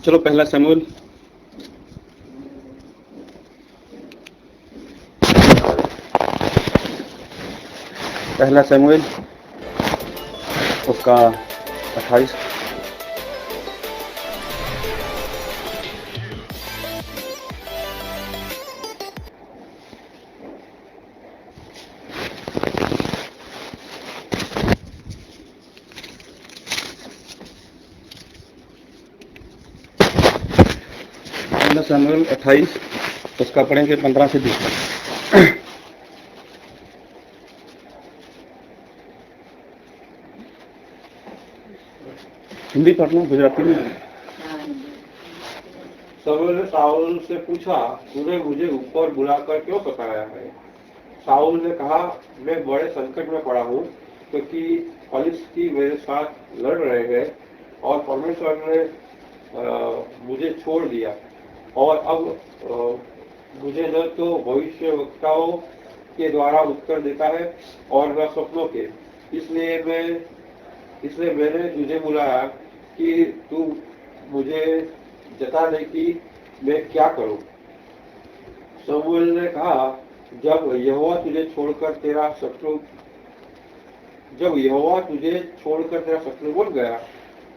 चलो पहला शमूएल उसका 28। पहला शमूएल 28 उसका पढ़ेंगे 15 से 20 तक। हिंदी पढ़ना, गुजराती में। शमूएल ने शाऊल से पूछा, तूने मुझे ऊपर बुलाकर क्यों सताया है? शाऊल ने कहा, मैं बड़े संकट में पड़ा हूँ, क्योंकि फलिस्ती मेरे साथ लड़ रहे हैं और परमेश्वर ने मुझे छोड़ दिया, और अब मुझे न तो भविष्यवक्ताओं के द्वारा उत्तर देता है और न स्वप्नों के। इसलिए मैंने तुझे बुलाया कि तू मुझे जता दे कि मैं क्या करूं। शमूएल ने कहा, जब यहोवा तुझे छोड़कर तेरा शत्रु बन गया,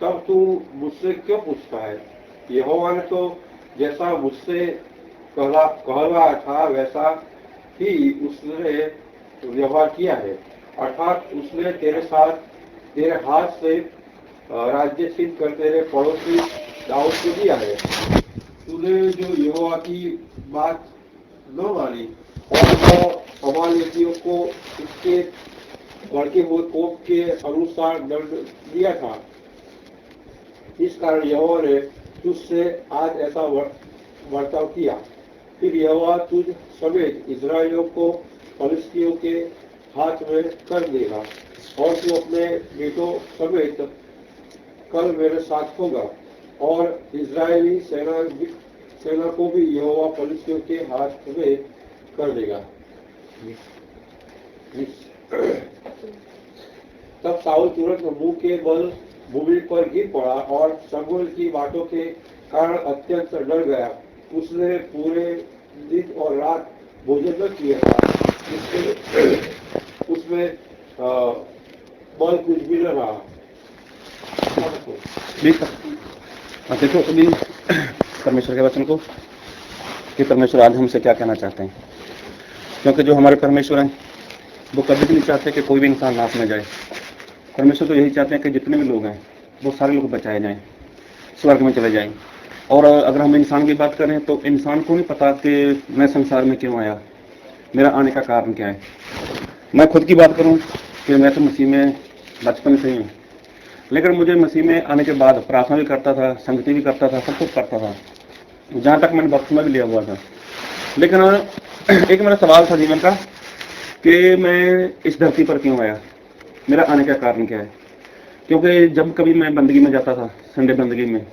तब तू मुझसे क्यों पूछता है? यहोवा ने तो जैसा मुझसे कहलवाया था वैसा ही उसने व्यवहार किया है, अर्थात उसने तेरे हाथ से राज्य छीन कर तेरे पड़ोसी दाऊद को दिया है। तूने जो यहोवा की बात न मानी और अमालेकियों को उसके भड़के हुए कोप के अनुसार दंड दिया था। इस कारण यहोवा ने तुझसे आज ऐसा बर्ताव किया। फिर यहोवा तुझ समेत इस्राएलियों को फलिस्तियों के हाथ में कर देगा, और तू अपने बेटों समेत कल मेरे साथ होगा, और इस्राएली सेना को भी यहोवा फलिस्तियों के हाथ में कर देगा। तब शाऊल तुरंत मुंह के बल भूमि पर गिर पड़ा और शमूएल की बातों के कारण अत्यंत डर गया। उसने पूरे दिन और रात भोजन न किया था, उसमें बल कुछ भी न रहा। देखो अभी परमेश्वर के वचन को कि परमेश्वर आज हमसे क्या कहना चाहते हैं, क्योंकि जो हमारे परमेश्वर हैं वो कभी भी नहीं चाहते कि कोई भी इंसान नाश में जाए। परमेश्वर तो यही चाहते हैं कि जितने भी लोग हैं वो सारे लोग बचाए जाएं, स्वर्ग में चले जाएं। और अगर हम इंसान की बात करें तो इंसान को नहीं पता कि मैं संसार में क्यों आया, मेरा आने का कारण क्या है। मैं खुद की बात करूं कि मैं तो मसीह में बचपन से ही हूँ, लेकिन मुझे मसीह में आने के बाद प्रार्थना भी करता था, संगति भी करता था, सब कुछ करता था, जहाँ तक मैंने बपतिस्मा भी लिया हुआ था। लेकिन एक मेरा सवाल था जीवन का कि मैं इस धरती पर क्यों आया, मेरा आने का कारण क्या है। क्योंकि जब कभी मैं बंदगी में जाता था, संडे बंदगी में,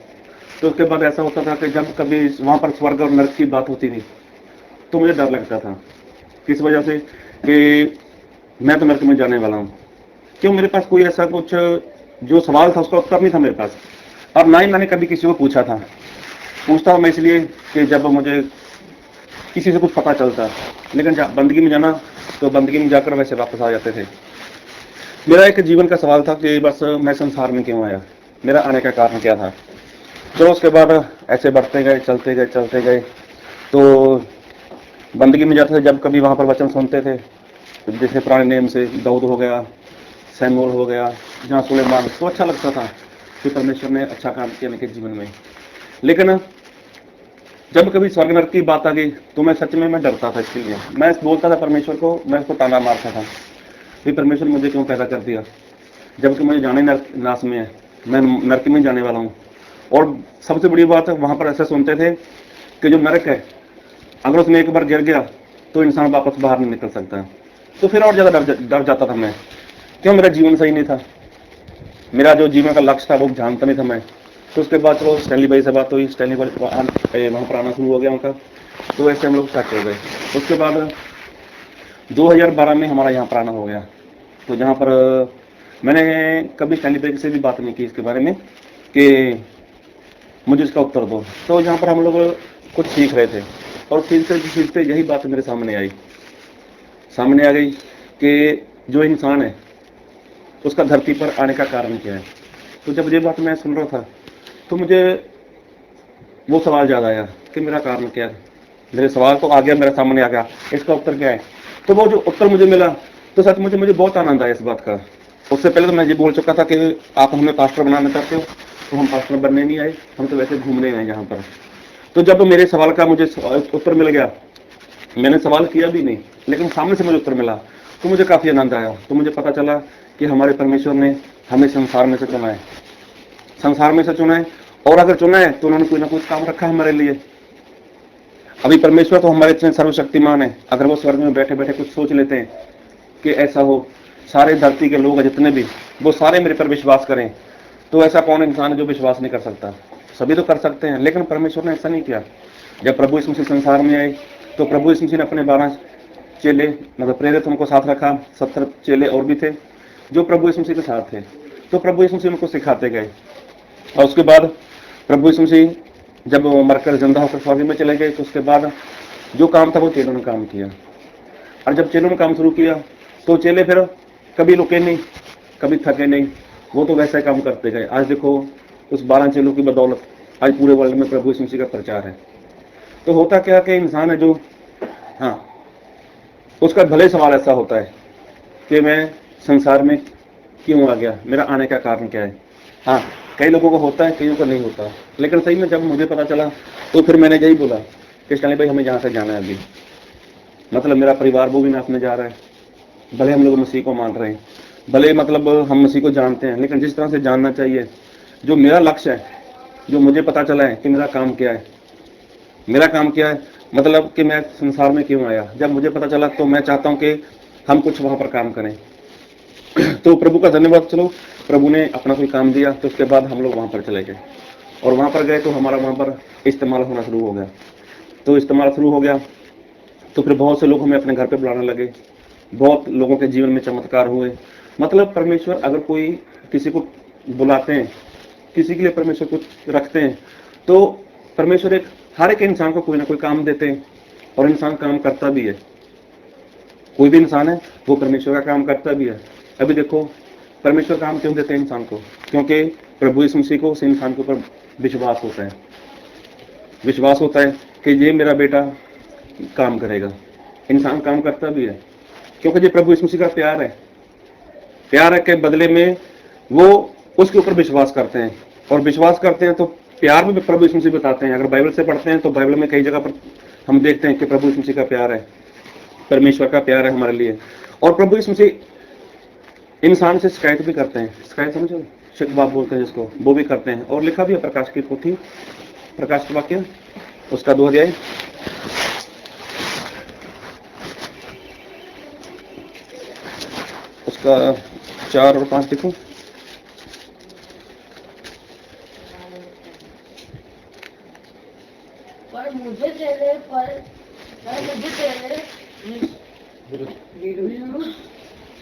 तो उसके बाद ऐसा होता था कि जब कभी वहाँ पर स्वर्ग और नरक की बात होती थी तो मुझे डर लगता था। किस वजह से कि मैं तो नरक में जाने वाला हूँ। क्यों, मेरे पास कोई ऐसा कुछ जो सवाल था उसका उत्तर नहीं था मेरे पास, और ना ही मैंने कभी किसी को पूछा था। पूछता हूँ मैं इसलिए कि जब मुझे किसी से कुछ पता चलता, लेकिन जब बंदगी में जाना तो बंदगी में जाकर वैसे वापस आ जाते थे। मेरा एक जीवन का सवाल था कि बस मैं संसार में क्यों आया, मेरा आने का कारण क्या था। तो उसके बाद ऐसे बढ़ते गए, चलते गए तो बंदगी में जाते थे। जब कभी वहाँ पर वचन सुनते थे, जैसे पुराने नेम से दाऊद हो गया, सैमुएल हो गया, जहाँ सुलेमान, तो अच्छा लगता था कि परमेश्वर ने अच्छा काम किया उनके जीवन में। लेकिन जब कभी स्वर्ग नरक की बात आ गई तो मैं सच में डरता था। इसके लिए मैं बोलता था परमेश्वर को, मैं उसको ताना मारता था कि परमेश्वर मुझे क्यों पैदा कर दिया, जबकि मुझे जाने नाश में है, मैं नरक में जाने वाला हूँ। और सबसे बड़ी बात है, वहाँ पर ऐसा सुनते थे कि जो नरक है अगर उसमें एक बार गिर गया तो इंसान वापस बाहर नहीं निकल सकता। तो फिर और ज़्यादा डर जाता था मैं। क्यों, मेरा जीवन सही नहीं था, मेरा जो जीवन का लक्ष्य था वो जानता नहीं था मैं। तो उसके बाद चलो स्टैनली भाई से बात हुई, स्टैनली भाई वहाँ पर आना शुरू हो गया उनका, तो ऐसे हम लोग सेट हो गए। उसके बाद 2012 में हमारा यहाँ पर आना हो गया। तो जहाँ पर मैंने कभी स्टैनली भाई से भी बात नहीं की इसके बारे में कि मुझे इसका उत्तर दो। तो यहाँ पर हम लोग कुछ सीख रहे थे और सीखते यही बात मेरे सामने आ गई कि जो इंसान है उसका धरती पर आने का कारण क्या है। तो जब ये बात मैं सुन रहा था तो मुझे वो सवाल याद आया कि मेरा कारण क्या है। मेरे सवाल तो आ गया, मेरे सामने आ गया, इसका उत्तर क्या है। तो वो जो उत्तर मुझे मिला तो सच मुझे बहुत आनंद आया इस बात का। उससे पहले तो मैं ये बोल चुका था कि आप हमें पास्टर बनाना चाहते हो, तो हम पास्टर बनने नहीं आए, हम तो वैसे घूमने आए यहाँ पर। तो जब मेरे सवाल का मुझे उत्तर मिल गया, मैंने सवाल किया भी नहीं लेकिन सामने से मुझे उत्तर मिला, तो मुझे काफी आनंद आया। तो मुझे पता चला कि हमारे परमेश्वर ने हमें संसार में से चुना है, संसार में से चुना है। और अगर चुना है तो उन्होंने कोई ना कुछ काम रखा है हमारे लिए। अभी परमेश्वर तो हमारे इतने सर्वशक्तिमान है, अगर वो स्वर्ग में बैठे बैठे कुछ सोच लेते हैं कि ऐसा हो, सारे धरती के लोग जितने भी वो सारे मेरे पर विश्वास करें, तो ऐसा कौन इंसान है जो विश्वास नहीं कर सकता। सभी तो कर सकते हैं, लेकिन परमेश्वर ने ऐसा नहीं किया। जब प्रभु यीशु मसीह संसार में आए तो प्रभु यीशु मसीह ने अपने 12 चेले मतलब प्रेरित उनको साथ रखा। 70 चेले और भी थे जो प्रभु यीशु मसीह के साथ थे। तो प्रभु यीशु मसीह उनको सिखाते गए और उसके बाद प्रभु यीशु मसीह जब मरकर जिंदा होकर स्वर्ग में चले गए तो उसके बाद जो काम था वो चेलों ने काम किया। और जब चेलों ने काम शुरू किया तो चेले फिर कभी रुके नहीं, कभी थके नहीं, वो तो वैसा काम करते गए। आज देखो उस 12 चेलों की बदौलत आज पूरे वर्ल्ड में प्रभु यीशु मसीह का प्रचार है। तो होता क्या कि इंसान है जो उसका भले सवाल ऐसा होता है कि मैं संसार में क्यों आ गया, मेरा आने का कारण क्या है। कई लोगों को होता है, कईयों को नहीं होता। लेकिन सही में जब मुझे पता चला तो फिर मैंने यही बोला कि चले भाई हमें जहाँ से जाना है अभी, मतलब मेरा परिवार वो भी नाचने जा रहा है, भले हम लोग मसीह को मान रहे हैं, भले मतलब हम मसीह को जानते हैं, लेकिन जिस तरह से जानना चाहिए, जो मेरा लक्ष्य है, जो मुझे पता चला है कि मेरा काम क्या है, मेरा काम क्या है, मतलब कि मैं संसार में क्यों आया, जब मुझे पता चला तो मैं चाहता हूं कि हम कुछ वहां पर काम करें। तो प्रभु का धन्यवाद, चलो प्रभु ने अपना कोई काम दिया तो उसके बाद हम लोग वहां पर चले गए और वहां पर गए तो हमारा वहां पर इस्तेमाल होना शुरू हो गया। तो इस्तेमाल शुरू हो गया तो फिर बहुत से लोग हमें अपने घर पे बुलाने लगे, बहुत लोगों के जीवन में चमत्कार हुए। मतलब परमेश्वर अगर कोई किसी को बुलाते हैं, किसी के लिए परमेश्वर कुछ रखते हैं, तो परमेश्वर हर एक इंसान को कोई ना कोई काम देते हैं और इंसान काम करता भी है। कोई भी इंसान है वो परमेश्वर का काम करता भी है। अभी देखो परमेश्वर काम क्यों देते हैं इंसान को, क्योंकि प्रभु यीशु मसीह को उस इंसान के ऊपर विश्वास होता है, विश्वास होता है कि ये मेरा बेटा काम करेगा। इंसान काम करता भी है क्योंकि ये प्रभु यीशु मसीह का प्यार है के बदले में वो उसके ऊपर विश्वास करते हैं। और विश्वास करते हैं तो प्यार भी प्रभु यीशु मसीह बताते हैं। अगर बाइबल से पढ़ते हैं तो बाइबल में कई जगह पर हम देखते हैं कि प्रभु यीशु मसीह का प्यार है, परमेश्वर का प्यार है हमारे लिए। और प्रभु यीशु मसीह इंसान से शिकायत भी करते हैं, शिकायत समझो, शिकवा बोलते हैं जिसको, वो भी करते हैं। और लिखा भी है प्रकाश की पोथी, प्रकाश का वाक्य उसका 2 अध्याय उसका 4 और 5 देखो। पर मुझे तेरे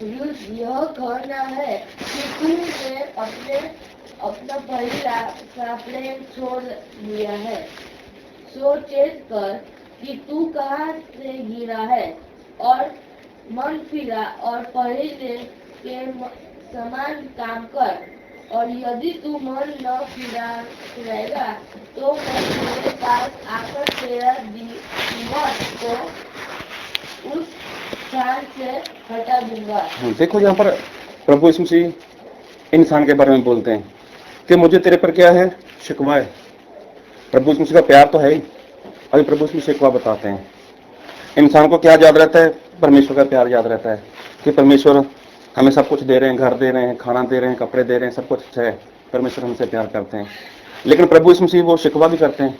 विरुद्ध यह कहना है कि तूने अपना पहला प्रेम छोड़ दिया है। सो चेत कर कि तू कहाँ से गिरा है और मन फिरा और पहले के समान काम कर। और यदि तू मन न फिराएगा तो मैं तेरे पास आकर तेरा दिमाग को उस स्थान से हटा दूंगा। देखो यहाँ पर प्रभु यीशु मसीह इंसान के बारे में बोलते हैं कि मुझे तेरे पर क्या है, शिकवा है। प्रभु यीशु मसीह का प्यार तो है ही, अभी प्रभु यीशु शिकवा बताते हैं। इंसान को क्या याद रहता है, परमेश्वर का प्यार याद रहता है कि परमेश्वर हमें सब कुछ दे रहे हैं, घर दे रहे हैं, खाना दे रहे हैं, कपड़े दे रहे हैं, सब कुछ अच्छा है, परमेश्वर हमसे प्यार करते हैं। लेकिन प्रभु यीशु मसीह वो शिकवा भी करते हैं,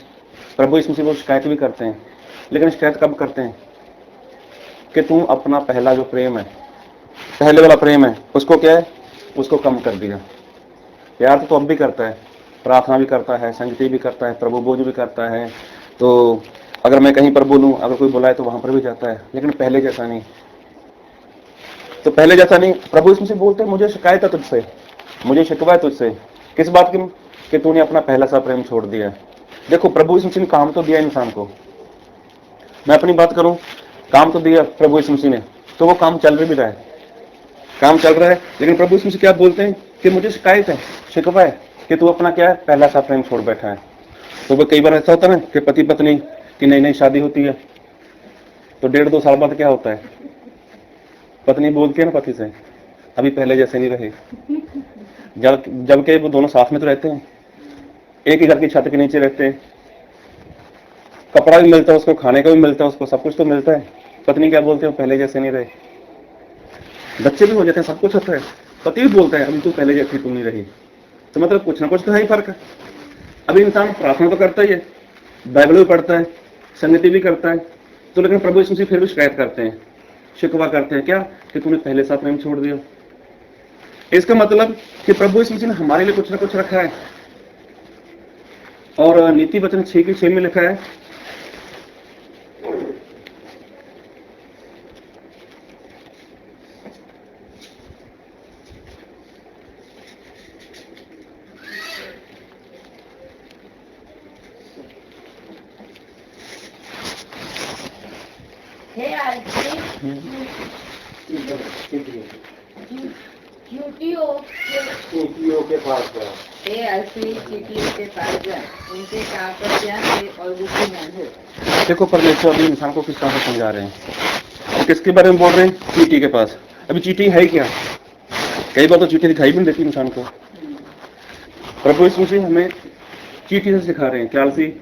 प्रभु यीशु मसीह वो शिकायत भी करते हैं। लेकिन शिकायत कब करते हैं कि तू अपना पहला जो प्रेम है, पहले वाला प्रेम है, उसको क्या है, उसको कम कर दिया। प्यार तो अब भी करता है, प्रार्थना भी करता है, संगति भी करता है, प्रभु बोझ भी करता है। तो अगर मैं कहीं पर बोलूं, अगर कोई बुलाए तो वहां पर भी जाता है, लेकिन पहले जैसा नहीं। तो पहले जैसा नहीं, प्रभु इसमें से बोलते हैं मुझे शिकायत है तुझसे, मुझे शिकवा है तुझसे। किस बात की? कि तूने अपना पहला सा प्रेम छोड़ दिया। देखो प्रभु यीशु मसीह ने काम तो दिया इंसान को, मैं अपनी बात करूं, काम तो दिया प्रभु यीशु मसीह ने, तो वो काम चल भी रहा है, काम चल रहा है। लेकिन प्रभु यीशु मसीह क्या बोलते हैं कि मुझे शिकायत है, शिकवा है कि तू अपना क्या है पहला सा प्रेम छोड़ बैठा है। तो वो कई बार ऐसा होता है ना कि पति पत्नी की नई नई शादी होती है, तो 1.5-2 साल बाद क्या होता है, पत्नी बोलती है ना पति से, अभी पहले जैसे नहीं रहे। जबकि वो दोनों साथ में तो रहते हैं, एक ही घर की छत के नीचे रहते हैं, कपड़ा भी मिलता है उसको, खाने का भी मिलता है उसको, सब कुछ तो मिलता है। पत्नी क्या बोलते हैं, पहले जैसे नहीं रहे, बच्चे भी हो जाते हैं, सब कुछ होता है, पति भी बोलता है अभी तू पहले जैसी तू नहीं रही। तो मतलब कुछ ना कुछ तो है ही फर्क है। अभी इंसान प्रार्थना तो करता ही है, बाइबल भी पढ़ता है, संगति भी करता है, तो लेकिन प्रभु यीशु मसीह फिर भी शिकायत करते हैं, शिकवा करते हैं क्या कि तूने पहले सा प्रेम छोड़ दिया। इसका मतलब कि प्रभु यीशु मसीह ने हमारे लिए कुछ ना कुछ रखा है, और नीति वचन 6:6 में लिखा है, हे आलसी चींटियों के पास गया। हे आलसी चींटियों के पास जा, उनके काम पर ध्यान दे और बुद्धिमान हो। देखो परमेश्वर अभी इंसान को किस तरह से समझा रहे हैं, किसके बारे में बोल रहे हैं, चींटी के पास। अभी चींटी है क्या, कई बार तो चींटी दिखाई भी नहीं देती इंसान को। प्रभु यीशु मसीह हमें चींटी से सिखा रहे हैं कि आलसी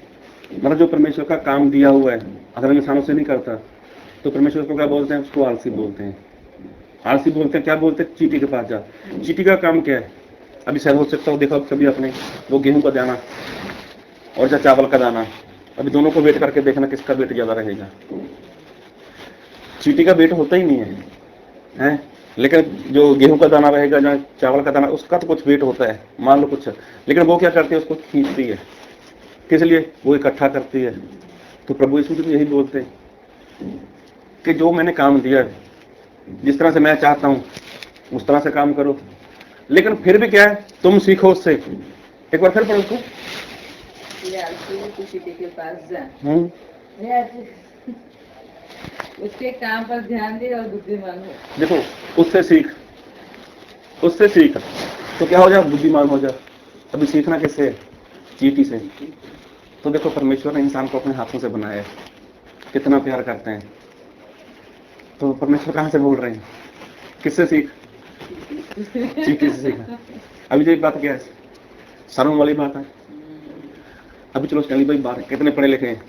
मतलब जो परमेश्वर का काम दिया हुआ है अगर इंसानों से नहीं करता तो परमेश्वर को क्या बोलते हैं, उसको आलसी बोलते हैं। आलसी बोलते हैं, क्या बोलते हैं, चींटी के पास जा। चींटी का काम क्या है, अभी शायद हो सकता हो देखा कभी आपने, वो गेहूं का दाना और या चावल का दाना, अभी दोनों को वेट करके देखना किसका वेट ज्यादा रहेगा। चींटी का वेट होता ही नहीं है, लेकिन जो गेहूं का दाना रहेगा या चावल का दाना उसका तो कुछ वेट होता है, मान लो कुछ, लेकिन वो क्या करती है, उसको खींचती है, किस लिए, वो इकट्ठा करती है। तो प्रभु यीशु भी यही बोलते हैं कि जो मैंने काम दिया है, जिस तरह से मैं चाहता हूं उस तरह से काम करो, लेकिन फिर भी क्या है, तुम सीखो उससे। एक बार फिर पढ़ो उसको, हे आलसी तू चींटी के पास जा, हे आलसी उसके काम पर ध्यान दे और बुद्धिमान हो। देखो उससे सीख, उससे सीख, तो क्या हो जाए, बुद्धिमान हो जाए। अभी सीखना किससे है, चींटी से। तो देखो परमेश्वर ने इंसान को अपने हाथों से बनाया है, कितना प्यार करते हैं। तो परमेश्वर कहाँ से बोल रहे हैं, किससे सीख, चींटी से सीखा। अभी जो एक बात क्या है, शर्म वाली बात है। अभी चलो चली भाई बात, कितने पढ़े लिखे हैं,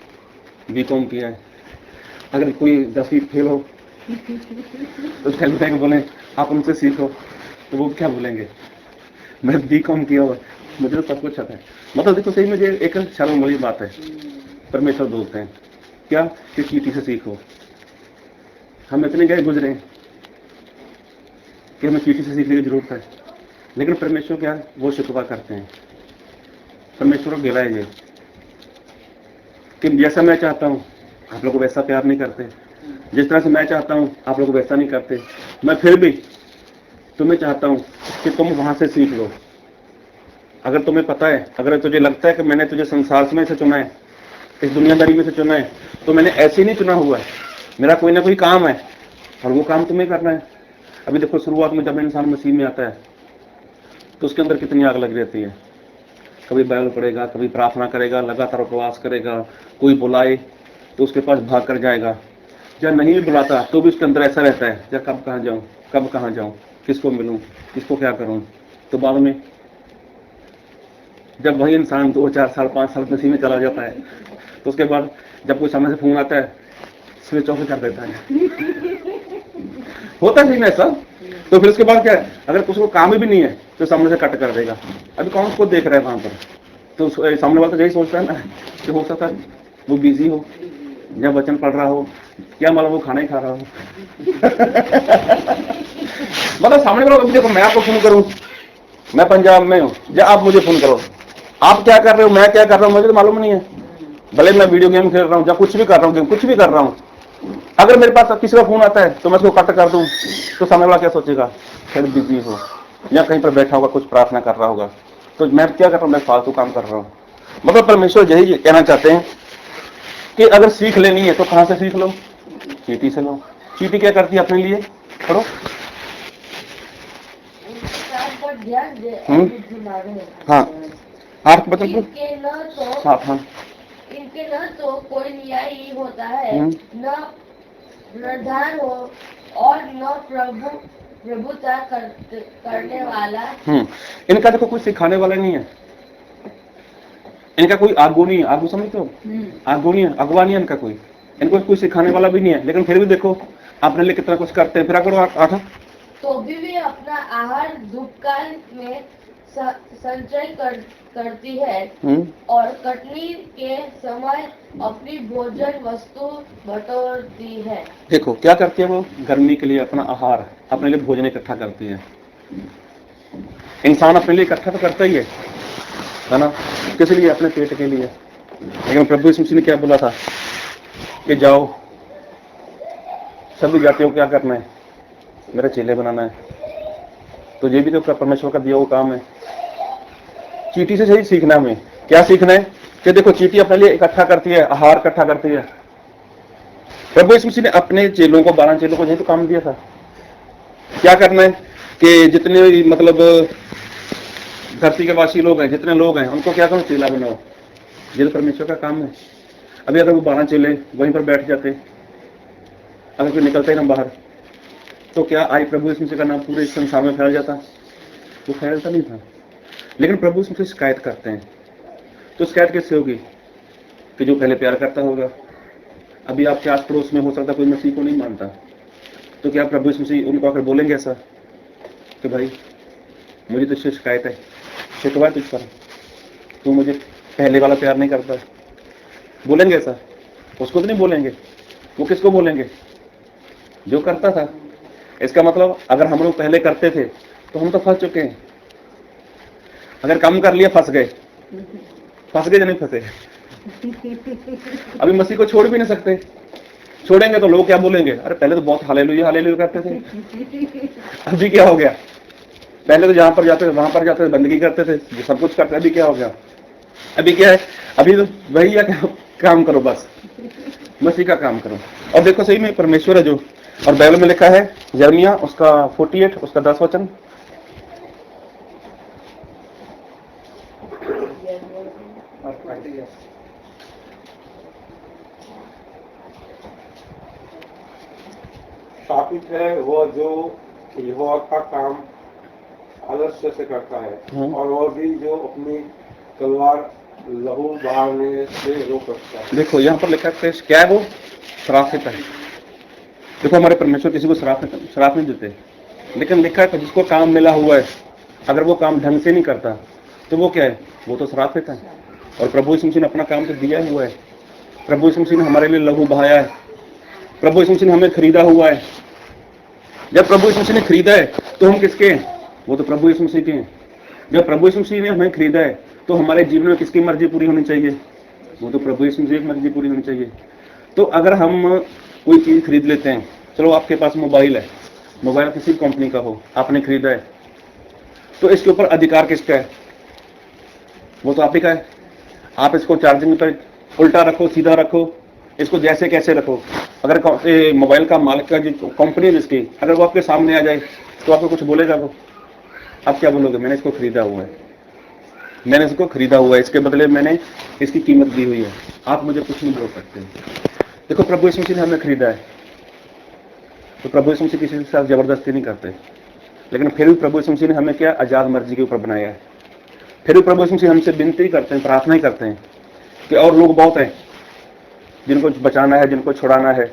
बीकॉम किया है, अगर कोई 10वीं फेल हो तो चलते हैं बोले आप उनसे सीखो, तो वो क्या बोलेंगे, मैं बीकॉम किया हुआ, मुझे तो सब कुछ आता है। मतलब देखो सही में एक शर्म वाली बात है। परमेश्वर बोलते हैं क्या कि चींटी से सीखो। हम इतने गए गुजरे कि हमें चींटी से सीखने की जरूरत है, लेकिन परमेश्वर क्या है, वो शिकवा करते हैं। परमेश्वर को गिला है ये कि जैसा मैं चाहता हूँ आप लोग को वैसा प्यार नहीं करते, जिस तरह से मैं चाहता हूँ आप लोग वैसा नहीं करते। मैं फिर भी तुम्हें चाहता हूँ कि तुम वहां से सीख लो। अगर तुम्हें पता है, अगर तुझे लगता है कि मैंने तुझे संसार में से चुना है, इस दुनियादारी में से चुना है, तो मैंने ऐसे ही नहीं चुना हुआ है, मेरा कोई ना कोई काम है और वो काम तुम्हें करना है। अभी देखो शुरुआत में जब इंसान मसीह में आता है तो उसके अंदर कितनी आग लग रहती है, कभी बाइबल पढ़ेगा, कभी प्रार्थना करेगा, लगातार उपवास करेगा, कोई बुलाए तो उसके पास भाग कर जाएगा, या नहीं भी बुलाता तो भी उसके अंदर ऐसा रहता है, या कब कहाँ जाऊँ, कब कहाँ जाऊँ, किसको मिलूँ, किसको क्या करूँ। तो बाद में जब वही इंसान 2, 4 साल 5 साल मसीह में चला जाता है तो उसके बाद जब कोई सामने से फोन आता है स्विच ऑफ कर देता है। होता है ना ऐसा। तो फिर उसके बाद क्या है, अगर कुछ को काम भी नहीं है तो सामने से कट कर देगा। अभी कौन उसको देख रहा है वहां पर, तो सामने वाला तो यही सोचता है ना कि हो सकता है वो बिजी हो या वचन पढ़ रहा हो, क्या मालूम वो खाना ही खा रहा हो। मतलब सामने वाला, देखो मैं आपको फोन करूं, मैं पंजाब में हूँ, या आप मुझे फोन करो, आप क्या कर रहे हो, मैं क्या कर रहा हूँ, मुझे तो मालूम नहीं है। भले मैं वीडियो गेम खेल रहा हूँ या कुछ भी कर रहा हूँ, कुछ भी कर रहा हूँ, अगर मेरे पास किसी का फोन आता है तो मैं उसको कट कर दूं तो सामने वाला क्या सोचेगा, शायद बिजी हो या कहीं पर बैठा होगा, कुछ प्रार्थना कर रहा होगा। तो मैं क्या कर रहा हूँ, मैं फालतू काम कर रहा हूँ। मतलब परमेश्वर यही कहना चाहते हैं कि अगर सीख लेनी है तो कहां से सीख लो, चींटी से लो। चींटी क्या करती है अपने लिए, पढ़ो। उनके काम पर ध्यान दे और हम्म। बुद्धि मांगे। हाँ, 8 बचन को। इनके न तो हाँ हाँ। इनके न तो कोई न्यायी होता है, न प्रधान हो और न प्रभुता करने वाला। इनका देखो कोई सिखाने वाला नहीं है, इनका कोई आगू नहीं है। आगू समझते हो, आगू नहीं है, अगवा नहीं है इनका कोई। इनको कोई सिखाने वाला भी नहीं है, लेकिन फिर भी देखो अपने लिए कितना कुछ करते हैं। फिर करो 8। तो भी वे अपना आहार धूपकाल में संचय करती है और कटनी के समय अपनी भोजन वस्तु बटोरती है। देखो क्या करती है वो, गर्मी के लिए अपना आहार, अपने लिए भोजन इकट्ठा करती है। इंसान अपने लिए इकट्ठा तो करता ही है ना, किस लिए, अपने पेट के लिए। लेकिन प्रभु यीशु मसीह ने क्या बोला था कि जाओ सभी जातियों को क्या करना है, मेरे चेले बनाना है। तो ये भी तो परमेश्वर का दिया हुआ काम है। चींटी से सही सीखना है हमें। क्या सीखना है कि देखो चींटी अपने लिए इकट्ठा करती है, आहार इकट्ठा करती है। प्रभु यीशु मसीह ने अपने चेलों को, 12 चेलों को यही तो काम दिया था। क्या करना है कि जितने मतलब धरती के वासी लोग हैं, जितने लोग हैं, उनको क्या करो, चेला बनाओ। ये तो परमेश्वर का काम है। अभी अगर वो 12 चेले वहीं पर बैठ जाते, अगर कोई निकलते ही ना बाहर, तो क्या आई प्रभु यीशु मसीह का नाम पूरे संसार में फैल जाता? वो फैलता नहीं था। लेकिन प्रभु यीशु मसीह शिकायत करते हैं। तो शिकायत कैसे होगी कि जो पहले प्यार करता होगा। अभी आपके आस पड़ोस में हो सकता कोई मसीह को नहीं मानता, तो क्या प्रभु यीशु मसीह उनको आकर बोलेंगे ऐसा कि भाई मुझे तुझसे शिकायत है, शिकवा तुझ पर, तू मुझे पहले वाला प्यार नहीं करता? बोलेंगे ऐसा? उसको तो नहीं बोलेंगे। वो किसको बोलेंगे? जो करता था। इसका मतलब अगर हम लोग पहले करते थे तो हम तो फंस चुके हैं। अगर कम कर लिया फंस गए। फंस गए या नहीं फंसे? अभी मसीह को छोड़ भी नहीं सकते। छोड़ेंगे तो लोग क्या बोलेंगे, अरे पहले तो बहुत हालेलुया हालेलुया करते थे, अभी क्या हो गया? पहले तो जहां पर जाते थे वहां पर जाते थे, बंदगी करते थे, सब कुछ करते, अभी क्या हो गया? अभी क्या है? अभी तो वही है, काम करो बस, मसीह का काम करो। और देखो सही में परमेश्वर है जो, और बाइबल में लिखा है यिर्मयाह उसका 48 उसका 10 वचन। स्थापित है वह जो यहोवा का काम आलस्य से करता है, और वह भी जो अपनी तलवार लहू बहाने से रोक रखता है। देखो यहाँ पर लिखा है क्या है, वो श्रापित है। देखो हमारे परमेश्वर किसी को श्राप नहीं देते, लेकिन लिखा है जिसको काम मिला हुआ है, अगर वो काम ढंग से नहीं करता तो वो क्या है, वो तो श्रापित है। और प्रभु यीशु मसीह ने अपना काम तो दिया हुआ है। प्रभु यीशु मसीह ने हमारे लिए लहू बहाया है। प्रभु यीशु मसीह ने हमें खरीदा हुआ है। जब प्रभु यीशु मसीह ने खरीदा है तो हम किसके हैं? वो तो प्रभु यीशु मसीह के हैं। जब प्रभु यीशु मसीह ने हमें खरीदा है तो हमारे जीवन में किसकी मर्जी पूरी होनी चाहिए? वो तो प्रभु यीशु मसीह की मर्जी पूरी होनी चाहिए। तो अगर हम कोई चीज खरीद लेते हैं, चलो आपके पास मोबाइल है, मोबाइल किसी कंपनी का हो, आपने खरीदा है, तो इसके ऊपर अधिकार किसका है? वो तो आप ही का है। आप इसको चार्जिंग पर उल्टा रखो, सीधा रखो, इसको जैसे कैसे रखो। अगर मोबाइल का मालिक का जो कंपनी है जिसकी, अगर वो आपके सामने आ जाए तो आपको कुछ बोलेगा वो? आप क्या बोलोगे? मैंने इसको खरीदा हुआ है, मैंने इसको खरीदा हुआ है, इसके बदले मैंने इसकी कीमत दी हुई है। आप मुझे कुछ नहीं बोल सकते। देखो प्रभु यीशु मसीह ने हमें खरीदा है, तो प्रभु यीशु मसीह किसी के साथ जबरदस्ती नहीं करते। लेकिन फिर भी प्रभु यीशु मसीह ने हमें क्या आजाद मर्जी के ऊपर बनाया है। फिर भी प्रभु यीशु मसीह हमसे विनती करते हैं, प्रार्थना ही करते हैं कि और लोग बहुत हैं जिनको बचाना है, जिनको छुड़ाना है।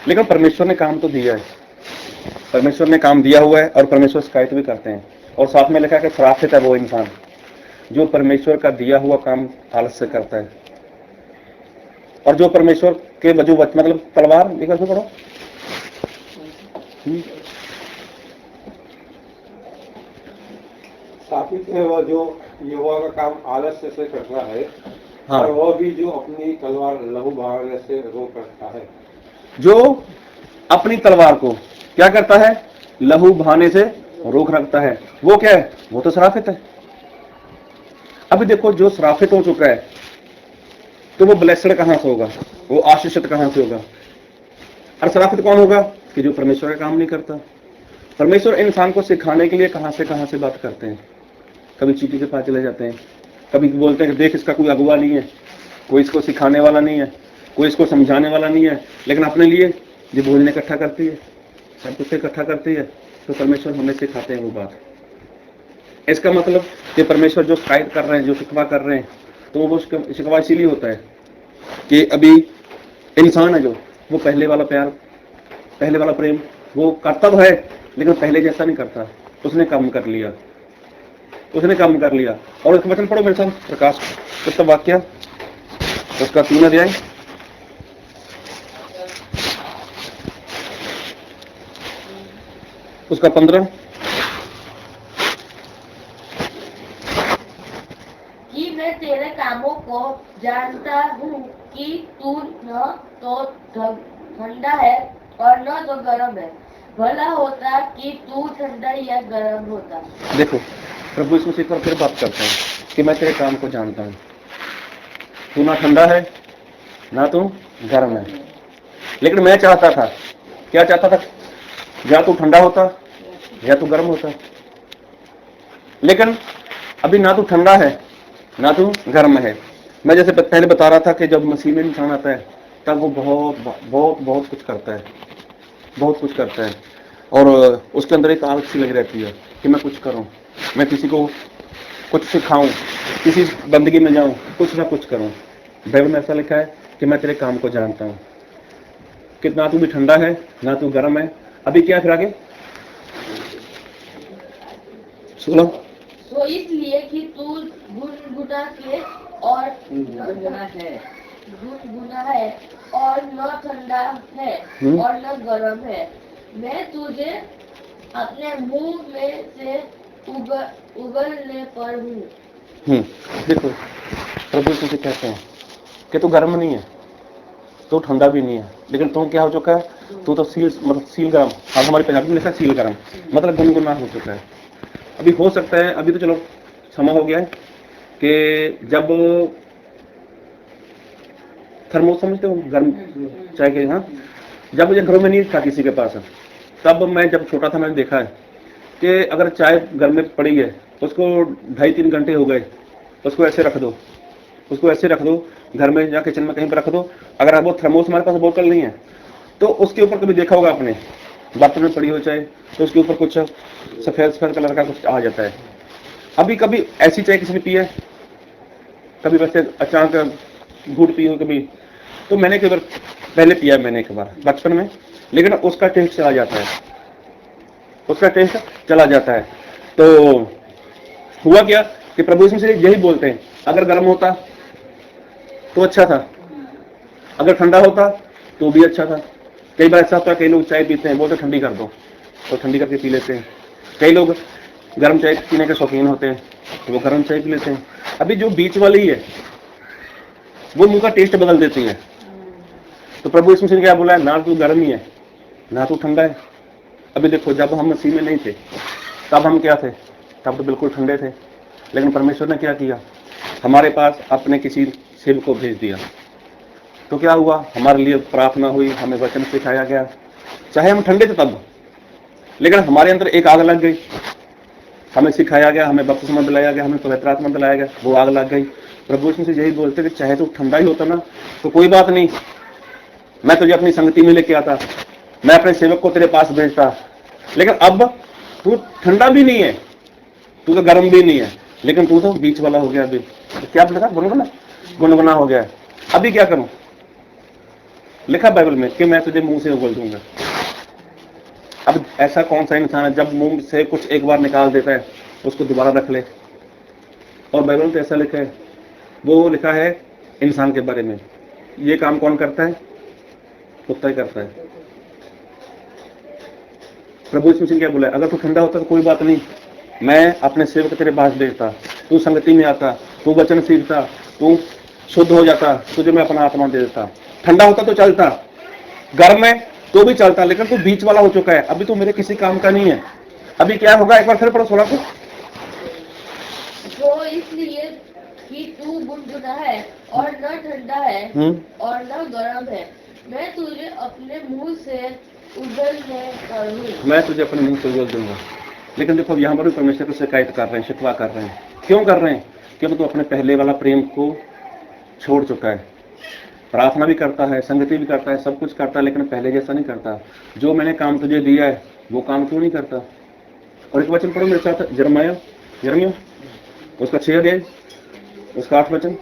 लेकिन परमेश्वर ने काम तो दिया है, परमेश्वर ने काम दिया हुआ है, और परमेश्वर शिकायत भी करते हैं। और साथ में लिखा है कि श्रापित है वो इंसान जो परमेश्वर का दिया हुआ काम आलस्य करता है, और जो परमेश्वर के वजू मतलब तलवार निकल से पढ़ो। स्थापित है वह जो यहोवा का काम आलस्य से करता है, हाँ। और वह भी जो अपनी तलवार लहू बहाने से रोक रखता है। जो अपनी तलवार को क्या करता है? लहू बहाने से रोक रखता है। वो क्या है? वो तो श्रापित है। अभी देखो जो श्रापित हो चुका है तो वो ब्लेस्ड कहां से होगा, वो आशीषित कहां से होगा? और श्रापित कौन होगा? कि जो परमेश्वर का काम नहीं करता। परमेश्वर इंसान को सिखाने के लिए कहां से बात करते हैं। कभी चीटी के पास चले जाते हैं, कभी बोलते हैं कि देख इसका कोई अगुवा नहीं है, कोई इसको सिखाने वाला नहीं है, कोई इसको समझाने वाला नहीं है, लेकिन अपने लिए जो भोजन इकट्ठा करती है, सब कुछ इकट्ठा करती है, तो परमेश्वर हमें सिखाते हैं वो बात। इसका मतलब कि परमेश्वर जो शिकायत कर रहे हैं, जो शिकवा कर रहे हैं, तो वो शिकवा इसीलिए होता है कि अभी इंसान है जो वो पहले वाला प्यार, पहले वाला प्रेम वो करता तो है, लेकिन पहले जैसा नहीं करता। उसने कम कर लिया, उसने कम कर लिया। और उसका वचन पढ़ो मेरे साथ, प्रकाश पुस्तक वाक्य उसका 3 अध्याय, उसका 15। कि मैं तेरे कामों को जानता हूँ कि तू न तो ठंडा है और न तो गर्म है। भला होता कि तू ठंडा या गर्म होता। देखो प्रभु यीशु मसीह पर फिर बात करते हैं कि मैं तेरे काम को जानता हूँ, तू ना ठंडा है ना तू गर्म है, लेकिन मैं चाहता था, क्या चाहता था? या तू ठंडा होता या तू गर्म होता। लेकिन अभी ना तू ठंडा है ना तू गर्म है। मैं जैसे पहले बता रहा था कि जब मसीह में इंसान आता है तब वो बहुत बहुत बहुत कुछ करता है, बहुत कुछ करता है, और उसके अंदर एक आग सी लगी रहती है कि मैं कुछ करूं, मैं किसी को कुछ सिखाऊं, किसी बंदगी में जाऊं, कुछ ना कुछ करूं। बाइबल में ऐसा लिखा है कि मैं तेरे काम को जानता हूं, कि ना तू भी ठंडा है ना तू गर्म है। अभी क्या फिर आगे सुनो। तो इसलिए कि तू गुनगुना के और गुनगुना है और न ठंडा है और न गर्म है, मैं तुझे अपने मुंह में से उगलने पर हूँ। देखो प्रभु तुझे कहते हैं कि तू गर्म नहीं है, तू ठंडा भी नहीं है, लेकिन तू क्या हो चुका है? तू तो सील गर्म, अब हमारे पंजाबी में सील गर्म मतलब गुनगुना हो चुका है। अभी हो सकता है, अभी तो चलो समय हो गया है कि जब थर्मोस समझते हो, गर्म चाय के, हाँ, जब मुझे घरों में नहीं था किसी के पास, तब मैं जब छोटा था मैंने देखा है कि अगर चाय घर में पड़ी है, उसको 2.5-3 घंटे हो गए, उसको ऐसे रख दो, उसको ऐसे रख दो घर में या किचन में कहीं पर रख दो। अगर वो थर्मोस हमारे पास बोतल नहीं है तो उसके ऊपर कभी देखा होगा आपने, बर्तन में पड़ी हो चाय तो उसके ऊपर कुछ सफेद सफेद कलर का कुछ आ जाता है। अभी कभी ऐसी चाय किसी ने पी है? कभी वैसे अचानक घूट पी हो कभी? तो मैंने कई बार पहले पिया, मैंने एक बार बचपन में, लेकिन उसका टेस्ट चला जाता है, उसका टेस्ट चला जाता है। तो हुआ क्या कि प्रभु यीशु मसीह यही बोलते हैं, अगर गर्म होता तो अच्छा था, अगर ठंडा होता तो भी अच्छा था। कई बार ऐसा होता है, कई लोग चाय पीते हैं, बोलते ठंडी कर दो, तो ठंडी करके पी लेते हैं। कई लोग गर्म चाय पीने के शौकीन होते हैं तो वो गर्म चाय पी लेते हैं। अभी जो बीच वाली है वो मुंह का टेस्ट बदल देती है। तो प्रभु यीशु मसीह ने क्या बोला है? ना तू गर्म ही है ना तू ठंडा है। अभी देखो जब हम मसीह में नहीं थे तब हम क्या थे? तब तो बिल्कुल ठंडे थे, लेकिन परमेश्वर ने क्या किया? हमारे पास अपने किसी सेवक को भेज दिया। तो क्या हुआ? हमारे लिए प्रार्थना हुई, हमें वचन सिखाया गया। चाहे हम ठंडे थे तब, लेकिन हमारे अंदर एक आग लग गई, हमें सिखाया गया, हमें बपतिस्मा दिलाया गया, हमें पवित्र आत्मा दिलाया गया, वो आग लग गई। प्रभु यीशु मसीह यही बोलते कि चाहे तो ठंडा ही होता ना तो कोई बात नहीं, मैं तुझे अपनी संगति में लेके आता, मैं अपने सेवक को तेरे पास भेजता, लेकिन अब तू ठंडा भी नहीं है, तू तो गर्म भी नहीं है, लेकिन तू तो बीच वाला हो गया। अभी तो क्या लिखा? गुनगुना हो गया। अभी क्या करूं? लिखा बाइबल में कि मैं तुझे मुंह से उगल दूंगा। अब ऐसा कौन सा इंसान है जब मुंह से कुछ एक बार निकाल देता है उसको दोबारा रख ले? और बाइबल में तो ऐसा लिखा है, वो लिखा है इंसान के बारे में, ये काम कौन करता है? कुत्ता ही करता है। प्रभु यीशु मसीह क्या बोला? अगर तू ठंडा होता तो कोई बात नहीं, मैं अपने सेवक तेरे पास भेजता, तू संगति में आता, तू वचन सीखता, तू शुद्ध हो जाता, तुझे मैं अपना आत्मा दे देता। ठंडा होता तो चलता, गर्म है तो भी चलता, लेकिन तू बीच वाला हो चुका है, अभी तू मेरे किसी काम का नहीं है। अभी क्या होगा? एक बार फिर पढ़ो 16 को। जो इसलिए और न ठंडा है हम्म, और न गर्म है। मैं तुझे अपने मुंह से उगलने करूँ। मैं तुझे अपने मुंह से उगल दूंगा। लेकिन देखो अब यहाँ पर भी परमेश्वर को शिकायत कर रहे हैं, शिकवा कर रहे हैं। क्यों कर रहे हैं? क्योंकि तू अपने पहले वाला प्रेम को छोड़ चुका है। प्रार्थना भी करता है, संगति भी करता है, सब कुछ करता है, लेकिन पहले जैसा नहीं करता। जो मैंने काम तुझे दिया है वो काम क्यों नहीं करता? और एक वचन पढ़ो मेरे साथ, यिर्मयाह उसका 6 अध्याय उसका 8 वचन।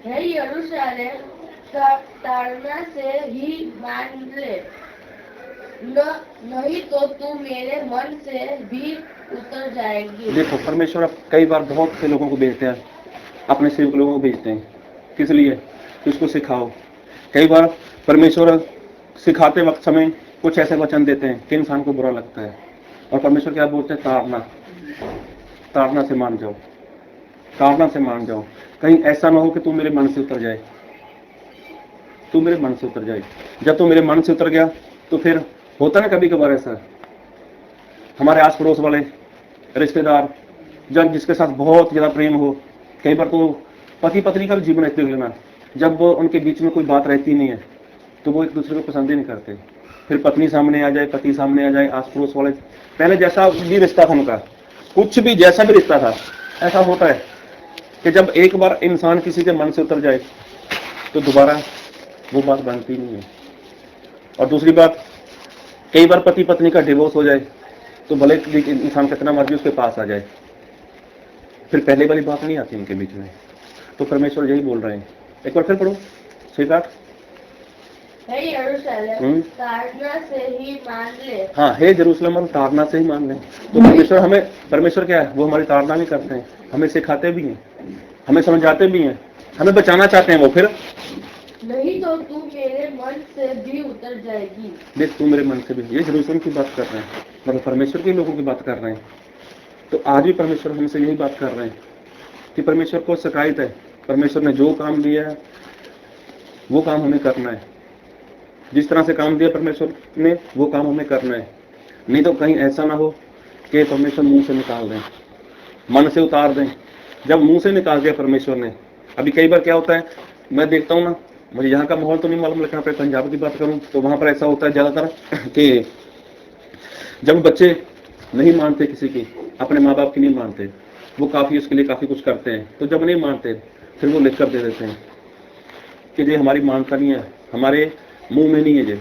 हे यरूशलेम, ताड़ना से ही मान ले, नहीं तो तू मेरे मन से भी उतर जाएगी। देखो परमेश्वर अब कई बार बहुत से लोगों को भेजते हैं, अपने सेवक लोगों को भेजते हैं। किस लिए? कि उसको सिखाओ। कई बार परमेश्वर सिखाते वक्त समय कुछ ऐसे वचन देते हैं कि इंसान को बुरा लगता है, और परमेश्वर क्या बोलते हैं? ताड़ना से मान जाओ, ताड़ना से मान जाओ। कहीं ऐसा ना हो कि तू मेरे मन से उतर जाए, तू मेरे मन से उतर जाए। जब तू मेरे मन से उतर गया तो फिर होता ना कभी कभार ऐसा, हमारे आस पड़ोस वाले रिश्तेदार, जब जिसके साथ बहुत ज्यादा प्रेम हो, कई बार तो पति पत्नी का भी जीवन देख लेना, जब उनके बीच में कोई बात रहती नहीं है तो वो एक दूसरे को पसंद ही नहीं करते। फिर पत्नी सामने आ जाए, पति सामने आ जाए, आस पड़ोस वाले, पहले जैसा भी रिश्ता था उनका, कुछ भी जैसा भी रिश्ता था, ऐसा होता है कि जब एक बार इंसान किसी के मन से उतर जाए तो दोबारा वो बात बनती नहीं है। और दूसरी बात, कई बार पति पत्नी का डिवोर्स हो जाए तो भले इंसान कितना मर्जी उसके पास आ जाए, फिर पहले वाली बात नहीं आती उनके बीच में। तो परमेश्वर यही बोल रहे हैं, एक बार फिर पढ़ो 6:8। हे यरूशलेम, ताड़ना से ही मान ले। हाँ, हे जेरूशलेम, हम ताड़ना से ही मान लें। तो परमेश्वर क्या है? वो हमारी ताड़ना भी करते हैं, हमें सिखाते भी हैं, हमें समझाते भी हैं, हमें बचाना चाहते हैं वो। फिर नहीं तो तू मेरे मन से भी उतर जाएगी। देख, तू मेरे मन से भी, ये जेरूशलेम की बात कर रहे हैं, मतलब परमेश्वर के लोगों की बात कर रहे हैं। तो आज भी परमेश्वर हमसे यही बात कर रहे हैं कि परमेश्वर को शिकायत है, परमेश्वर ने जो काम दिया है वो काम हमें करना है। जिस तरह से काम दिया परमेश्वर ने वो काम हमें करना है। नहीं तो कहीं ऐसा ना हो कि परमेश्वर मुंह से निकाल दें, मन से उतार दें। जब मुंह से निकाल दिया परमेश्वर ने, अभी कई बार क्या होता है, मैं देखता हूँ ना, मुझे यहाँ का माहौल तो नहीं मालूम, लेकिन अपने पंजाब की बात करूँ तो वहाँ पर ऐसा होता है ज्यादातर कि जब बच्चे नहीं मानते किसी की, अपने माँ बाप की नहीं मानते, वो काफी उसके लिए काफी कुछ करते हैं। तो जब नहीं मानते फिर वो लिख कर दे देते हैं कि ये हमारी मानता नहीं है, हमारे मुंह में नहीं है ये,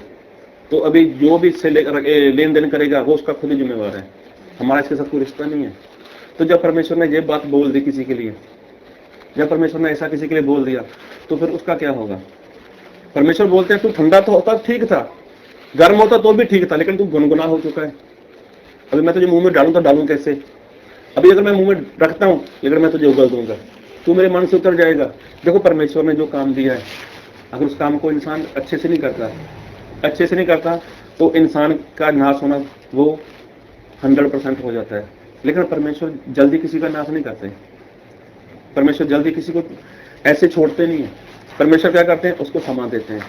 तो अभी जो भी इससे लेन देन करेगा वो उसका खुद ही जिम्मेवार है, हमारा इसके साथ कोई रिश्ता नहीं है। तो जब परमेश्वर ने ये बात बोल दी किसी के लिए, जब परमेश्वर ने ऐसा किसी के लिए बोल दिया तो फिर उसका क्या होगा? परमेश्वर बोलते हैं तू ठंडा तो होता ठीक था, गर्म होता तो भी ठीक था, लेकिन तू गुनगुना हो चुका है। अभी मैं तुझे मुंह में डालूं तो डालूं कैसे? अभी अगर मैं मुंह में रखता हूं, लेकिन मैं तुझे उगल दूंगा, तू मेरे मन से उतर जाएगा। देखो परमेश्वर ने जो काम दिया है, अगर उस काम को इंसान अच्छे से नहीं करता तो इंसान का नाश होना वो 100% हो जाता है। लेकिन परमेश्वर जल्दी किसी का नाश नहीं करते, परमेश्वर जल्दी किसी को ऐसे छोड़ते नहीं है। परमेश्वर क्या करते हैं? उसको समा देते हैं।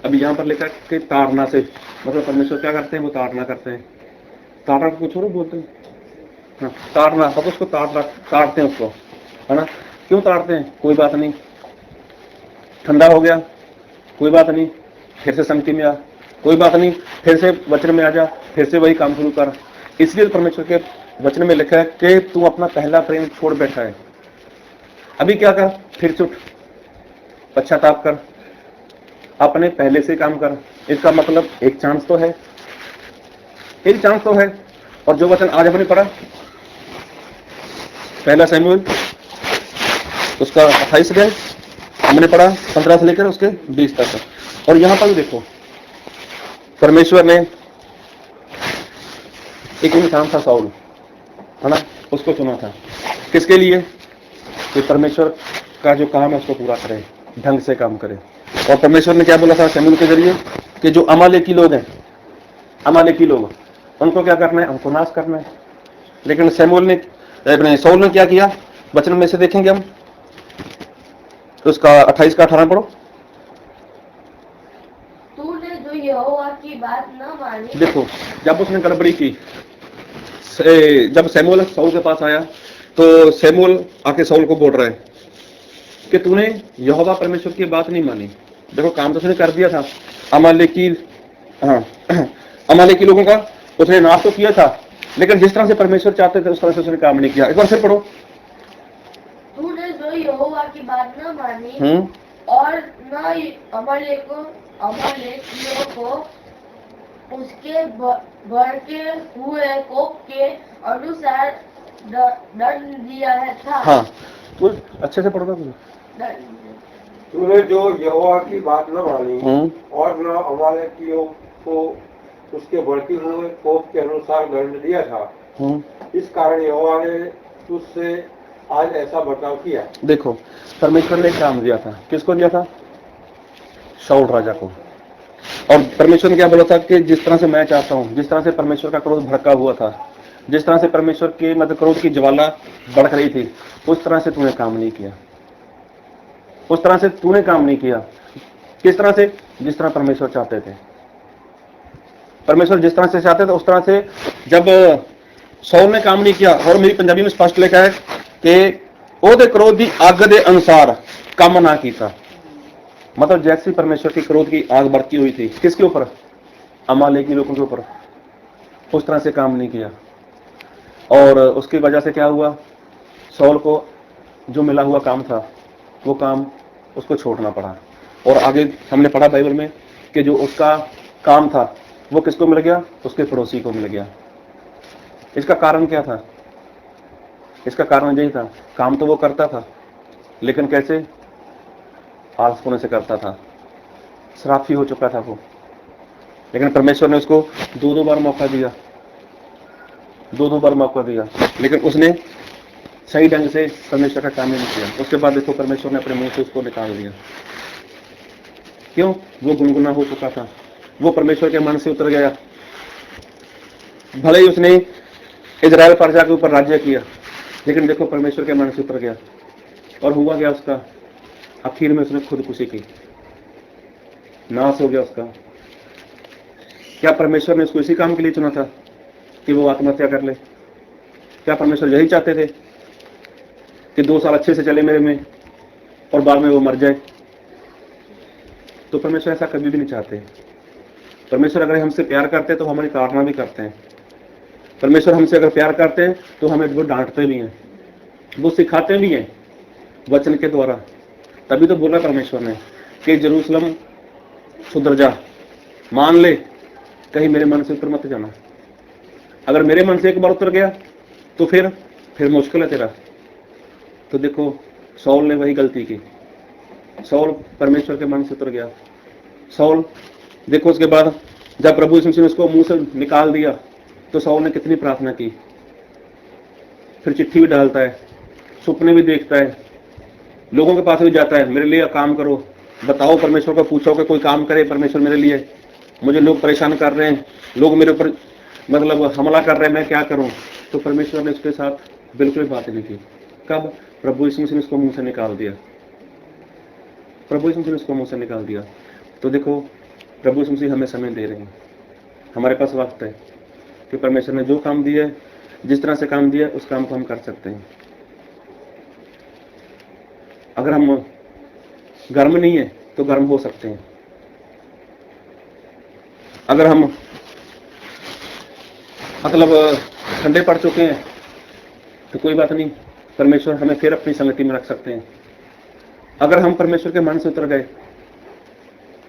अभी यहाँ पर लिखा कि ताड़ना से, मतलब परमेश्वर क्या करते हैं? वो ताड़ना करते हैं। ताड़ना को कुछ और बोलते हैं, हाँ, ताड़ना, तो उसको ताड़ते हैं उसको, है ना? क्यों ताड़ते हैं? कोई बात नहीं, ठंडा हो गया, कोई बात नहीं, फिर से संगति में आ, कोई बात नहीं, फिर से वचन में आ जा, फिर से वही काम शुरू कर। इसलिए परमेश्वर के वचन में लिखा है कि तू अपना पहला प्रेम छोड़ बैठा है। अभी क्या कर? फिर से उठ, पश्चाताप कर, अपने पहले से काम कर। इसका मतलब एक चांस तो है, एक चांस तो है। और जो वचन आज हमने पढ़ा, पहला शमूएल उसका 28 अध्याय हमने पढ़ा, 15 से लेकर उसके 20 तक। और यहां पर देखो, परमेश्वर ने एक इंसान था साउल, है ना, उसको चुना था किसके लिए? कि परमेश्वर का जो काम है उसको पूरा करे, ढंग से काम करे। और परमेश्वर ने क्या बोला था शमूएल के जरिए कि जो अमालेकी लोग हैं, अमालेकी लोग, उनको क्या करना है? हमको नाश करना है। लेकिन साउल ने क्या किया? वचन में से देखेंगे हम, तो उसका 28 का 18 पढ़ो। तूने जो बात न मानी। देखो, जब उसने गड़बड़ी की, जब शमूएल शाऊल के पास आया तो शमूएल आके शाऊल को बोल रहा है कि तूने यहोवा परमेश्वर की बात नहीं मानी। देखो, काम तो उसने कर दिया था, अमालेकी अमालेकी लोगों का उसने नाश तो किया था, लेकिन जिस तरह से परमेश्वर चाहते थे उस तरह से उसने काम नहीं किया। एक बार फिर पढ़ो। तूने जो यहोवा की बात न मानी और न अमालेकियों को उसके भड़के हुए कोप के अनुसार दंड दिया है था। हाँ, तो अच्छे से पढ़ो। तूने जो यहोवा की बात न मानी और न अमालेकियों को उसके बढ़ती हुए कोप के अनुसार दंड दिया था, इस कारण यहोवा ने तुझसे आज ऐसा बर्ताव किया। देखो, परमेश्वर ने काम दिया था, किसको दिया था? शाऊल राजा को। और परमेश्वर ने क्या बोला था कि जिस तरह से मैं चाहता हूं, जिस तरह से परमेश्वर का क्रोध भड़का हुआ था, जिस तरह से परमेश्वर की मतलब क्रोध की ज्वाला भड़क रही थी, उस तरह से तूने काम नहीं किया। उस तरह से तूने काम नहीं किया। किस तरह से? जिस तरह परमेश्वर चाहते थे। परमेश्वर जिस तरह से चाहते थे उस तरह से जब शाऊल ने काम नहीं किया, और मेरी पंजाबी में स्पष्ट लिखा है कि ओदे क्रोध की आग के अनुसार काम ना किया। मतलब जैसी परमेश्वर की क्रोध की आग बढ़ती हुई थी, किसके ऊपर? अमालेकी लोगों के ऊपर, उस तरह से काम नहीं किया। और उसकी वजह से क्या हुआ? शाऊल को जो मिला हुआ काम था वो काम उसको छोड़ना पड़ा। और आगे हमने पढ़ा बाइबल में कि जो उसका काम था वो किसको मिल गया? उसके पड़ोसी को मिल गया। इसका कारण क्या था? इसका कारण यही था, काम तो वो करता था लेकिन कैसे? आलस होने से करता था, शराफी हो चुका था वो। लेकिन परमेश्वर ने उसको दो बार मौका दिया, दो बार मौका दिया, लेकिन उसने सही ढंग से परमेश्वर का काम नहीं किया। उसके बाद देखो, परमेश्वर ने अपने मुंह से उसको निकाल दिया। क्यों? वो गुनगुना हो चुका था, वो परमेश्वर के मन से उतर गया। भले ही उसने इजराइल प्रजा के ऊपर राज्य किया, लेकिन देखो परमेश्वर के मन से उतर गया। और हुआ गया उसका, आखिर में उसने खुदकुशी की, नाश हो गया उसका। क्या परमेश्वर ने उसको इसी काम के लिए चुना था कि वो आत्महत्या कर ले? क्या परमेश्वर यही चाहते थे कि 2 साल अच्छे से चले मेरे में और बाद में वो मर जाए? तो परमेश्वर ऐसा कभी भी नहीं चाहते। परमेश्वर अगर हमसे प्यार करते हैं तो हमारी ताड़ना भी करते हैं। परमेश्वर हमसे अगर प्यार करते हैं तो हमें वो डांटते भी हैं, वो सिखाते भी हैं वचन के द्वारा। तभी तो बोला परमेश्वर ने कि यरूशलेम सुधर जा, मान ले, कहीं मेरे मन से उतर मत जाना। अगर मेरे मन से एक बार उतर गया तो फिर मुश्किल है तेरा। तो देखो, शाऊल ने वही गलती की। शाऊल परमेश्वर के मन से उतर गया। शाऊल, देखो उसके बाद जब प्रभु यीशु मसीह ने उसको मुंह से निकाल दिया तो शाऊल ने कितनी प्रार्थना की। फिर चिट्ठी भी डालता है, सपने भी देखता है, लोगों के पास भी जाता है, मेरे लिए काम करो, बताओ, परमेश्वर को पूछो कि कोई काम करे परमेश्वर मेरे लिए, मुझे लोग परेशान कर रहे हैं, लोग मेरे ऊपर मतलब हमला कर रहे हैं, मैं क्या करूं? तो परमेश्वर ने उसके साथ बिल्कुल बात नहीं की। कब? प्रभु यीशु मसीह ने उसको मुंह से निकाल दिया। प्रभु यीशु मसीह ने उसको मुंह से निकाल दिया। तो देखो, प्रभु यीशु मसीह हमें समय दे रहे हैं, हमारे पास वक्त है कि परमेश्वर ने जो काम दिया है, जिस तरह से काम दिया है, उस काम को हम कर सकते हैं। अगर हम गर्म नहीं है तो गर्म हो सकते हैं। अगर हम मतलब ठंडे पड़ चुके हैं तो कोई बात नहीं, परमेश्वर हमें फिर अपनी संगति में रख सकते हैं। अगर हम परमेश्वर के मन से उतर गए,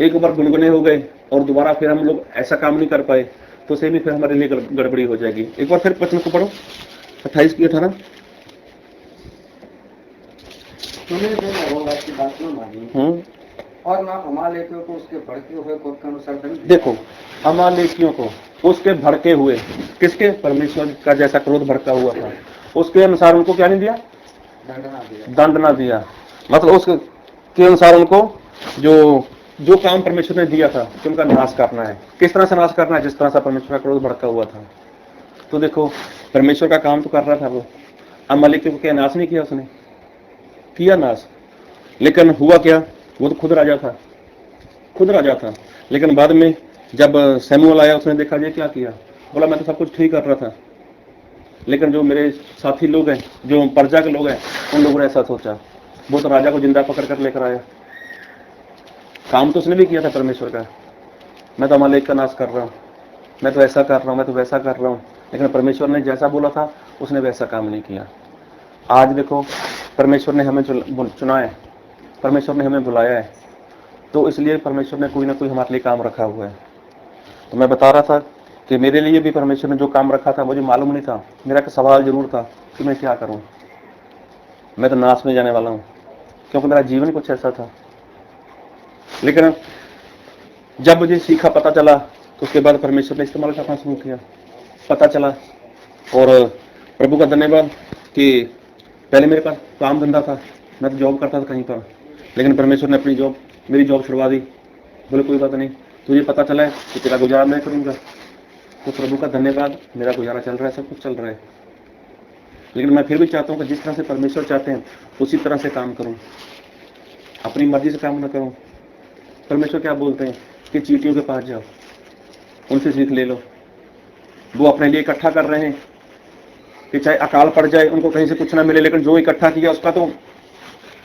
एक बार गुनगुने हो गए और दोबारा फिर हम लोग ऐसा काम नहीं कर पाए, तो उसे भी फिर हमारे लिए गड़बड़ी हो जाएगी। एक बार फिर वचन को पढ़ो, 28 की 18। तूने जो यहोवा की बात न मानी और ना अमालेकियों को उसके भड़के हुए कोप के अनुसार दंड दिया। देखो, अमालेकियों को उसके भड़के हुए, किसके? परमेश्वर का जैसा क्रोध भड़का हुआ था, उसके अनुसार उनको क्या नहीं दिया? दंड ना दिया। मतलब उसके अनुसार उनको जो काम परमेश्वर ने दिया था कि उनका नाश करना है। किस तरह से नाश करना है? जिस तरह से परमेश्वर का क्रोध भड़का हुआ था। तो देखो, परमेश्वर का काम तो कर रहा था वो, अमालेकियों को क्या नाश नहीं किया? उसने किया नाश, लेकिन हुआ क्या? वो तो खुद राजा था, लेकिन बाद में जब सैमुअल आया उसने देखा ये क्या किया, बोला मैं तो सब कुछ ठीक कर रहा था, लेकिन जो मेरे साथी लोग हैं, जो प्रजा के लोग हैं, उन लोगों ने ऐसा सोचा। वो तो राजा को जिंदा पकड़ कर लेकर आया। काम तो उसने भी किया था परमेश्वर का, मैं तो अमालेक का नाश कर रहा हूँ, मैं तो ऐसा कर रहा हूँ, मैं तो वैसा कर रहा हूँ, लेकिन परमेश्वर ने जैसा बोला था उसने वैसा काम नहीं किया। आज देखो परमेश्वर ने हमें चुना है, परमेश्वर ने हमें बुलाया है, तो इसलिए परमेश्वर ने कोई ना कोई हमारे लिए काम रखा हुआ है। तो मैं बता रहा था कि मेरे लिए भी परमेश्वर ने जो काम रखा था मुझे मालूम नहीं था। मेरा एक सवाल जरूर था कि मैं क्या करूं, मैं तो नाश में जाने वाला हूं, क्योंकि मेरा जीवन कुछ ऐसा था। लेकिन जब मुझे सीखा, पता चला, तो उसके बाद परमेश्वर ने इस्तेमाल करना शुरू किया, पता चला। और प्रभु का धन्यवाद कि पहले मेरे पास काम धंधा था, मैं तो जॉब करता था कहीं पर, लेकिन परमेश्वर ने अपनी जॉब, मेरी जॉब छुड़वा दी। बोले कोई बात नहीं, तुझे पता चला है कि तेरा गुजारा मैं करूंगा। तो प्रभु का धन्यवाद, मेरा गुजारा चल रहा है, सब कुछ चल रहा है। लेकिन मैं फिर भी चाहता हूँ कि जिस तरह से परमेश्वर चाहते हैं उसी तरह से काम करूं, अपनी मर्जी से काम न करूं। परमेश्वर क्या बोलते हैं कि चींटियों के पास जाओ, उनसे सीख ले लो। वो अपने लिए इकट्ठा कर रहे हैं कि चाहे अकाल पड़ जाए, उनको कहीं से कुछ ना मिले, लेकिन जो इकट्ठा किया उसका तो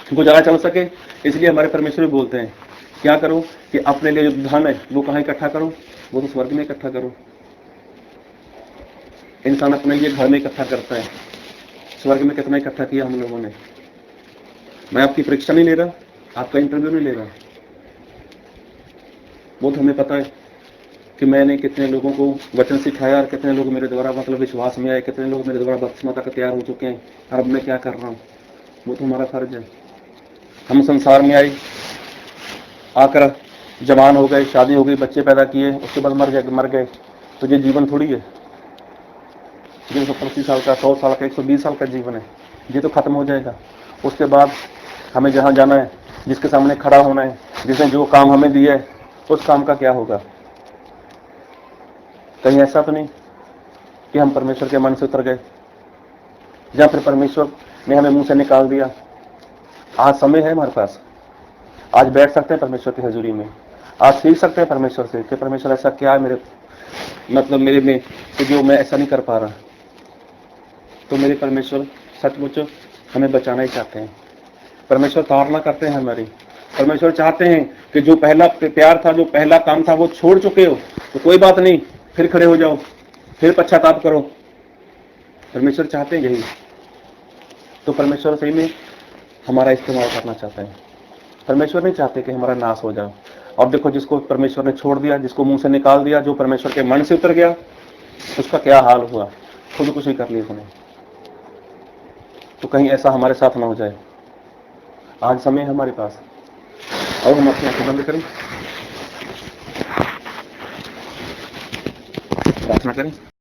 गुजारा चल सके। इसलिए हमारे परमेश्वर भी बोलते हैं क्या करो कि अपने लिए जो धन है वो कहाँ इकट्ठा करो, वो तो स्वर्ग में इकट्ठा करो। इंसान अपने लिए घर में इकट्ठा करता है, स्वर्ग में कितना इकट्ठा किया हम लोगों ने। मैं आपकी परीक्षा नहीं ले रहा, आपका इंटरव्यू नहीं ले रहा, वो तो हमें पता है कि मैंने कितने लोगों को वचन सिखाया और कितने लोग मेरे द्वारा मतलब विश्वास में आए, कितने लोग मेरे द्वारा बपतिस्मा तक तैयार हो चुके हैं, और अब मैं क्या कर रहा हूँ, वो तो हमारा फर्ज है। हम संसार में आए, आकर जवान हो गए, शादी हो गई, बच्चे पैदा किए, उसके बाद मर गए, तो ये जीवन थोड़ी है। 125 साल का, 100 साल का, 120 साल का जीवन है, ये तो खत्म हो जाएगा। उसके बाद हमें जहाँ जाना है, जिसके सामने खड़ा होना है, जिसने जो काम हमें दिया है, उस काम का क्या होगा। कहीं ऐसा तो नहीं कि हम परमेश्वर के मन से उतर गए, या फिर परमेश्वर ने हमें मुंह से निकाल दिया। आज समय है हमारे पास, आज बैठ सकते हैं परमेश्वर की हजूरी में, आज सीख सकते हैं परमेश्वर से कि परमेश्वर ऐसा क्या है मेरे में कि जो मैं ऐसा नहीं कर पा रहा। तो मेरे परमेश्वर सचमुच हमें बचाना ही चाहते हैं। परमेश्वर ताड़ना करते हैं हमारी। परमेश्वर चाहते हैं कि जो पहला प्यार था, जो पहला काम था, वो छोड़ चुके हो तो कोई बात नहीं, फिर खड़े हो जाओ, फिर पश्चाताप करो। परमेश्वर चाहते हैं यही। तो परमेश्वर सही में हमारा इस्तेमाल करना चाहते हैं। परमेश्वर नहीं चाहते कि हमारा नाश हो जाए। और देखो, जिसको परमेश्वर ने छोड़ दिया, जिसको मुंह से निकाल दिया, जो परमेश्वर के मन से उतर गया, उसका क्या हाल हुआ, खुदकुशी कर ली उसने। तो कहीं ऐसा हमारे साथ ना हो जाए। आज समय है हमारे पास, और हम अपनी आंखें बंद करें, प्रार्थना करें।